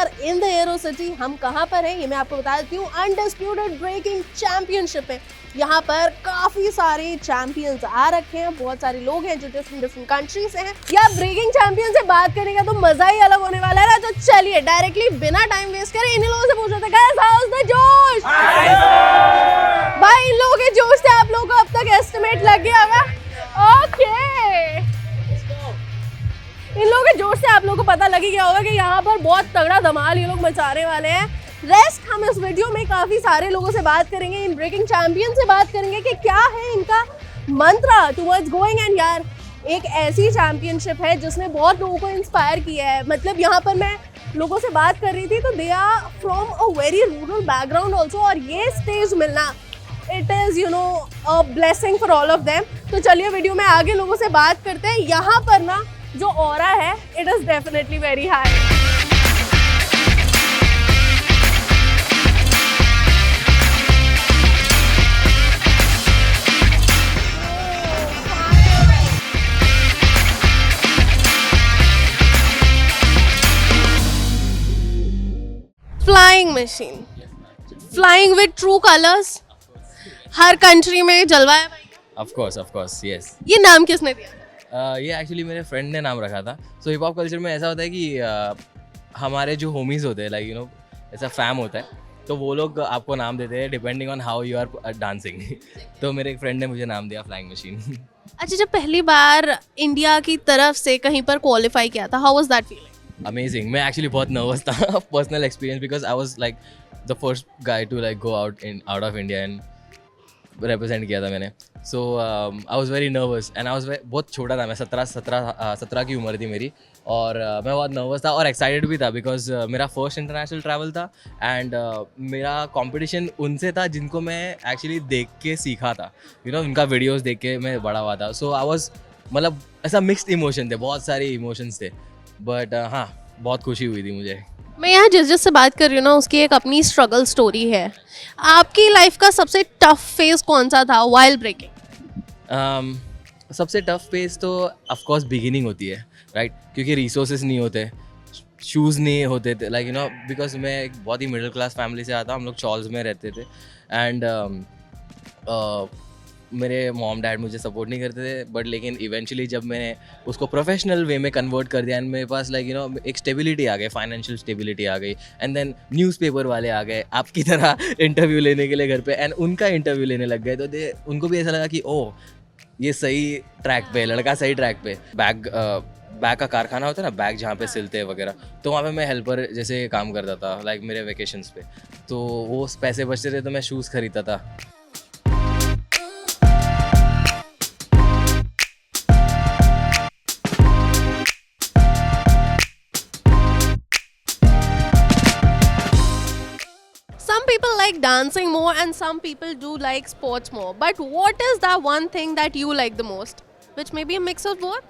Are in the Aerocity. हम कहाँ पर हैं ये मैं आपको बता देती हूँ। अनडिस्प्यूटेड ब्रेकिंग चैंपियनशिप है। यहाँ पर काफी सारे चैंपियंस आ रखे हैं, बहुत सारे लोग हैं जो डिफरेंट कंट्री से हैं। यार ब्रेकिंग चैंपियन से बात करने का तो मजा ही अलग होने वाला है ना। तो चलिए डायरेक्टली बिना टाइम वेस्ट करे इन्हीं लोगों से पूछते हैं, गाइस हाउ इज द जोश? भाई इन लोगों के जोश से आप लोगों को अब तक एस्टिमेट लग गया होगा। ओके, इन लोगों के जोश से आप लोगों को पता लग ही गया होगा कि यहाँ पर बहुत तगड़ा धमाल ये लोग मचाने वाले हैं। रेस्ट हम इस वीडियो में काफी सारे लोगों से बात करेंगे, इन ब्रेकिंग चैंपियन से बात करेंगे कि क्या है इनका मंत्र टुवर्ड्स गोइंग। एंड यार एक ऐसी चैंपियनशिप है जिसने बहुत लोगों को इंस्पायर किया है। मतलब यहाँ पर मैं लोगों से बात कर रही थी तो they are from a very rural background also, और ये स्टेज मिलना it is you know a blessing for all of them. तो चलिए वीडियो में आगे लोगों से बात करते हैं। यहाँ पर ना जो ऑरा है it is definitely very high. Flying machine, flying with true colours, her country में जलवा है भाई। Of course yes. ये नाम किसने दिया? ये एक्चुअली मेरे फ्रेंड ने नाम रखा था। सो हिप हॉप कल्चर में ऐसा होता है कि हमारे जो होमीज़ होते हैं लाइक यू नो ऐसा फैम होता है, तो वो लोग आपको नाम देते हैं depending on how you are dancing. तो मेरे एक फ्रेंड ने मुझे नाम दिया फ्लाइंग मशीन। अच्छा, जब पहली बार इंडिया की तरफ से कहीं पर क्वालिफाई किया था, how was that feeling? Amazing. मैं एक्चुअली बहुत नर्वस था। Personal experience because I was like the first guy to like go out of India and represent किया था मैंने। So I was very nervous and I was बहुत छोटा था मैं, 17 की उम्र थी मेरी, और मैं बहुत नर्वस था और एक्साइटेड भी था बिकॉज मेरा फर्स्ट इंटरनेशनल ट्रैवल था एंड मेरा कंपटीशन उनसे था जिनको मैं एक्चुअली देख के सीखा था, यू नो उनका वीडियोस देख के मैं बड़ा हुआ था। सो आई वाज मतलब ऐसा मिक्स्ड इमोशन थे, बहुत सारे इमोशंस थे, बट हाँ बहुत खुशी हुई थी मुझे। मैं यहाँ जिस बात कर रही हूँ ना उसकी एक अपनी स्ट्रगल स्टोरी है। आपकी लाइफ का सबसे टफ फेज कौन सा था व्हाइल ब्रेकिंग? सबसे टफ फेज तो ऑफकोर्स बिगिनिंग होती है राइट, क्योंकि रिसोर्सेज नहीं होते, शूज़ नहीं होते थे लाइक यू नो, बिकॉज मैं एक बहुत ही मिडिल क्लास फैमिली से आता हूँ। हम लोग चॉल्स में रहते थे एंड मेरे मॉम डैड मुझे सपोर्ट नहीं करते थे, बट लेकिन इवेंचुअली जब मैंने उसको प्रोफेशनल वे में कन्वर्ट कर दिया एंड मेरे पास लाइक यू नो एक स्टेबिलिटी आ गई, फाइनेंशियल स्टेबिलिटी आ गई, एंड देन न्यूज़पेपर वाले आ गए आपकी तरह इंटरव्यू लेने के लिए घर पे, एंड उनका इंटरव्यू लेने लग गए, तो उनको भी ऐसा लगा कि ओह ये सही ट्रैक पे, लड़का सही ट्रैक पे। बैग का कारखाना होता है ना, बैग जहाँ पे सिलते हैं वगैरह, तो वहाँ पे मैं हेल्पर जैसे काम करता था लाइक मेरे वेकेशंस पे, तो वो पैसे बचते थे तो मैं शूज़ खरीदता था। Some people like dancing more and some people do like sports more. But what is that one thing that you like the most? Which may be a mix of both?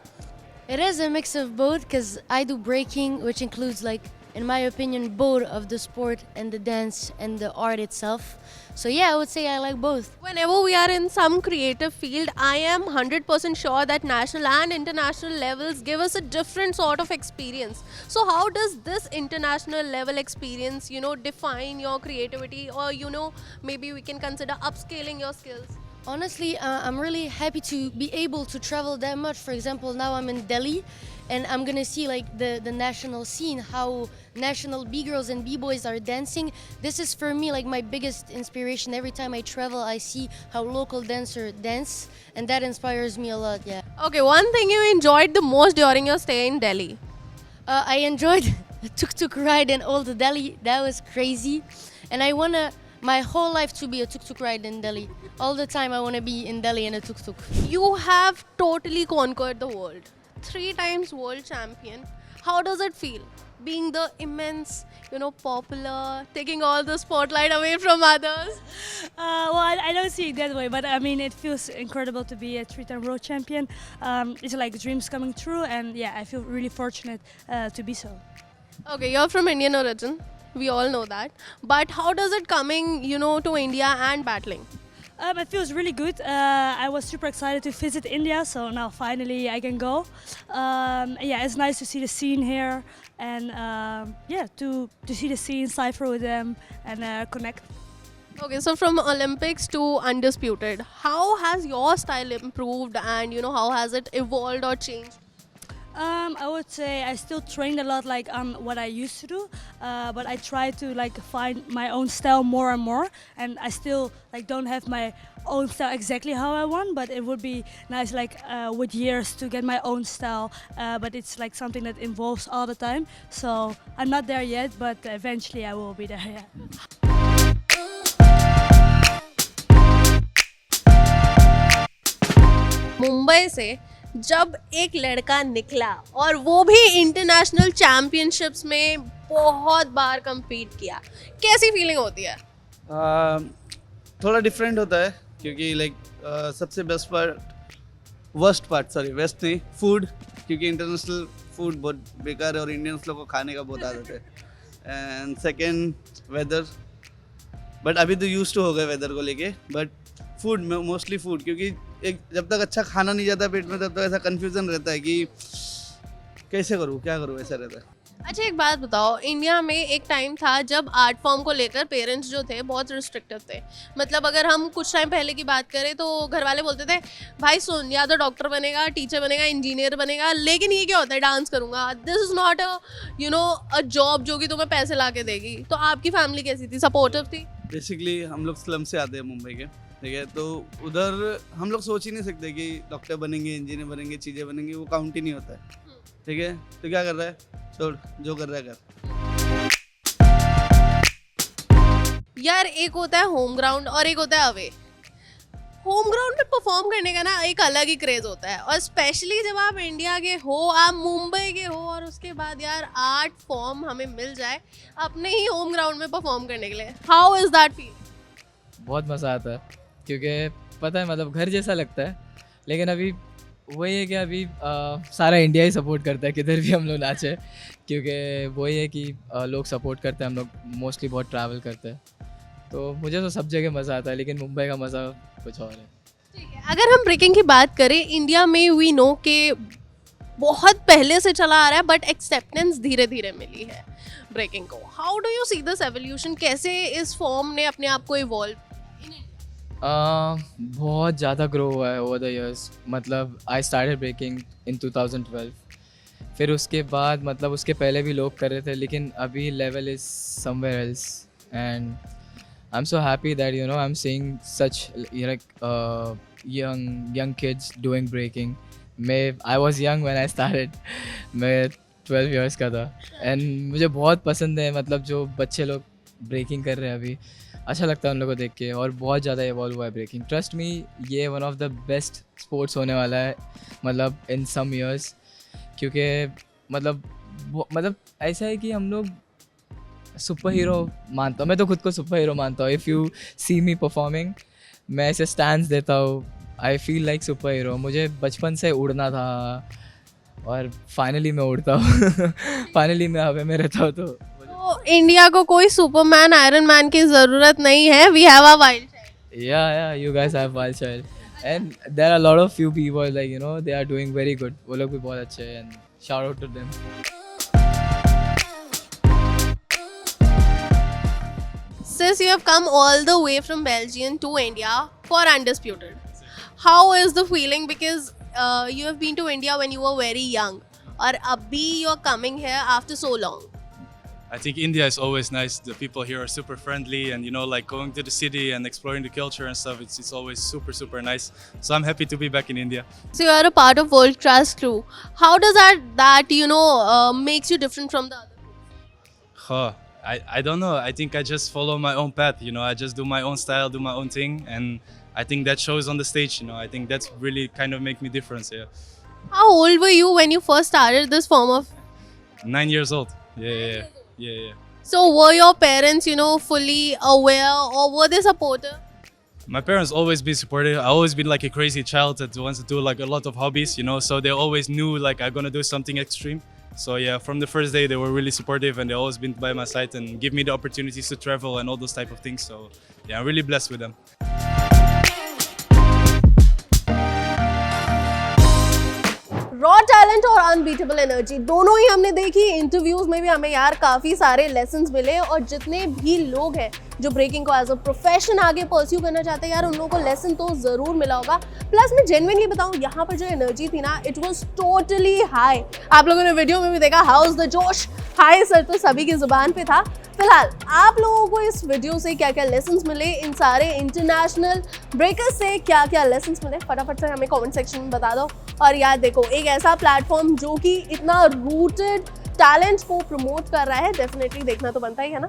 It is a mix of both because I do breaking, which includes, like, in my opinion, both of the sport and the dance and the art itself. So yeah, I would say I like both. Whenever we are in some creative field, I am 100% sure that national and international levels give us a different sort of experience. So how does this international level experience, you know, define your creativity, or, you know, maybe we can consider upscaling your skills? Honestly, I'm really happy to be able to travel that much. For example, now I'm in Delhi and I'm gonna see like the national scene, how national B-girls and B-boys are dancing. This is for me like my biggest inspiration. Every time I travel, I see how local dancers dance, and that inspires me a lot, yeah. Okay, one thing you enjoyed the most during your stay in Delhi? I enjoyed the tuk-tuk ride in Old Delhi. That was crazy. And I wanna my whole life to be a tuk-tuk ride in Delhi. All the time I wanna be in Delhi in a tuk-tuk. You have totally conquered the world. 3 times world champion. How does it feel? Being the immense, you know, popular, taking all the spotlight away from others? Well, I don't see it that way, but I mean, it feels incredible to be a 3-time world champion. It's like dreams coming true, and yeah, I feel really fortunate to be so. Okay, you're from Indian origin. We all know that. But how does it coming, you know, to India and battling? It feels really good. I was super excited to visit India, so now finally I can go. Yeah, it's nice to see the scene here, and yeah, to see the scene, cipher with them, and connect. Okay, so from Olympics to Undisputed, how has your style improved, and how has it evolved or changed? I would say I still trained a lot like what I used to do, but I try to like find my own style more and more, and I still like don't have my own style exactly how I want, but it would be nice like with years to get my own style, but it's like something that involves all the time, so I'm not there yet, but eventually I will be there. Yeah. Mumbai से जब एक लड़का निकला और वो भी international championships में बहुत बार compete किया, कैसी फीलिंग होती है? थोड़ा डिफरेंट होता है क्योंकि लाइक सबसे वर्स्ट पार्ट वेस्ट नहीं फूड, क्योंकि इंटरनेशनल फूड बहुत बेकार है और इंडियंस लोग को खाने का बहुत आदत है. एंड सेकेंड वेदर, बट अभी तो यूज टू हो गए वेदर को लेके, बट फूड मोस्टली फूड, क्योंकि एक जब तक अच्छा खाना नहीं जाता पेट में तब तक ऐसा कन्फ्यूजन रहता है कि कैसे करूँ क्या करूँ, ऐसा रहता है. अच्छा, एक बात बताओ, इंडिया में एक टाइम था जब आर्ट फॉर्म को लेकर पेरेंट्स जो थे बहुत रिस्ट्रिक्टिव थे. मतलब अगर हम कुछ टाइम पहले की बात करें तो घर वाले बोलते थे भाई सुन, या तो डॉक्टर बनेगा, टीचर बनेगा, इंजीनियर बनेगा, लेकिन ये क्या होता है, डांस करूंगा. This is not a job जो कि तुम्हें पैसे ला के देगी. तो आपकी फैमिली कैसी थी, सपोर्टिव थी? बेसिकली हम लोग स्लम से आते हैं मुंबई के, ठीक है, तो उधर हम लोग सोच ही नहीं सकते कि डॉक्टर बनेंगे, इंजीनियर बनेंगे, चीज़ें बनेंगी, वो काउंट ही नहीं होता है. ठीक है, तो क्या कर रहा है, छोड़, जो कर रहा है कर. यार एक होता है होम ग्राउंड और एक होता है अवे. होम ग्राउंड पे परफॉर्म करने का ना एक अलग ही क्रेज होता है, और स्पेशली जब आप इंडिया के हो, आप मुंबई के हो, और उसके बाद यार आर्ट फॉर्म हमें मिल जाए अपने ही होम ग्राउंड में परफॉर्म करने के लिए. How is that feel? बहुत मज़ा आता है क्योंकि पता है मतलब घर जैसा लगता है, लेकिन अभी वही है कि अभी सारा इंडिया ही सपोर्ट करता है किधर भी हम लोग नाचे, क्योंकि वही है कि लोग सपोर्ट करते हैं, हम लोग मोस्टली बहुत ट्रैवल करते हैं, तो मुझे तो सब जगह मज़ा आता है, लेकिन मुंबई का मज़ा कुछ और है. ठीक है, अगर हम ब्रेकिंग की बात करें, इंडिया में वी नो के बहुत पहले से चला आ रहा है, बट एक्सेप्टेंस धीरे धीरे मिली है ब्रेकिंग को. How do you see this evolution? कैसे इस फॉर्म ने अपने आप को इवॉल्व? बहुत ज़्यादा ग्रो हुआ है ओवर द इयर्स. मतलब आई स्टार्टेड ब्रेकिंग इन 2012, फिर उसके बाद मतलब उसके पहले भी लोग कर रहे थे, लेकिन अभी level is somewhere else, and I am so happy that you know I am seeing such like young kids doing breaking. I was young when I started. मैं 12 years का था, एंड मुझे बहुत पसंद है मतलब जो बच्चे लोग ब्रेकिंग कर रहे हैं अभी, अच्छा लगता है उन लोगों को देख के, और बहुत ज़्यादा इवॉल्व हुआ है ब्रेकिंग. ट्रस्ट मी, ये one of the best sports होने वाला है मतलब इन सम ईयर्स, क्योंकि मतलब ऐसा है कि हम लोग सुपर हीरो मानता हूँ, मैं तो खुद को सुपर हीरो मानता हूँ. If you see me performing, मैं ऐसे स्टैंड्स देता हूँ, I feel like super hero. मुझे बचपन से उड़ना था और फाइनली मैं उड़ता हूँ फाइनली मैं हवा में रहता हूँ. तो इंडिया को कोई सुपरमैन, आयरन मैन की जरूरत नहीं है. We have a wild child. yeah, you guys have wild child, and there are a lot of few people like you know they are doing very good. वो लोग भी बहुत अच्छे हैं, and shout out to them. Since you have come all the way from Belgium to India for Undisputed, how is the feeling? Because you have been to India when you were very young, और अभी you are coming here after so long. I think India is always nice. The people here are super friendly, and you know, like going to the city and exploring the culture and stuff. It's always super nice. So I'm happy to be back in India. So you are a part of world class crew. How does that makes you different from the other? I don't know. I think I just follow my own path. You know, I just do my own style, do my own thing, and I think that shows on the stage. You know, I think that's really kind of make me different. Yeah. How old were you when you first started this form of? 9 years old. Yeah. So were your parents, fully aware, or were they supportive? My parents always been supportive. I always been like a crazy child that wants to do like a lot of hobbies, you know. So they always knew like I'm gonna do something extreme. So yeah, from the first day they were really supportive, and they always been by my side and give me the opportunities to travel and all those type of things. So yeah, I'm really blessed with them. Talent और unbeatable energy दोनों ही हमने देखी। Interviews में भी हमें यार काफी सारे लेसन्स मिले, और जितने भी लोग हैं जो ब्रेकिंग को एज अ प्रोफेशन आगे परस्यू करना चाहते हैं यार, उन लोगों को लेसन तो जरूर मिला होगा। प्लस मैं जेन्युइनली बताऊं, यहाँ पर जो एनर्जी थी ना, इट वाज टोटली हाई। आप लोगों ने वीडियो में भी देखा, हाउस द जोश, हाई सर तो सभी की जुबान पे था। फिलहाल आप लोगों को इस वीडियो से क्या क्या लेसन्स मिले, इन सारे इंटरनेशनल ब्रेकर्स से क्या क्या लेसन्स मिले, फटाफट से हमें कमेंट सेक्शन में बता दो। और यार देखो, एक ऐसा प्लेटफॉर्म जो कि इतना रूटेड टैलेंट को प्रमोट कर रहा है, डेफिनेटली देखना तो बनता ही है ना।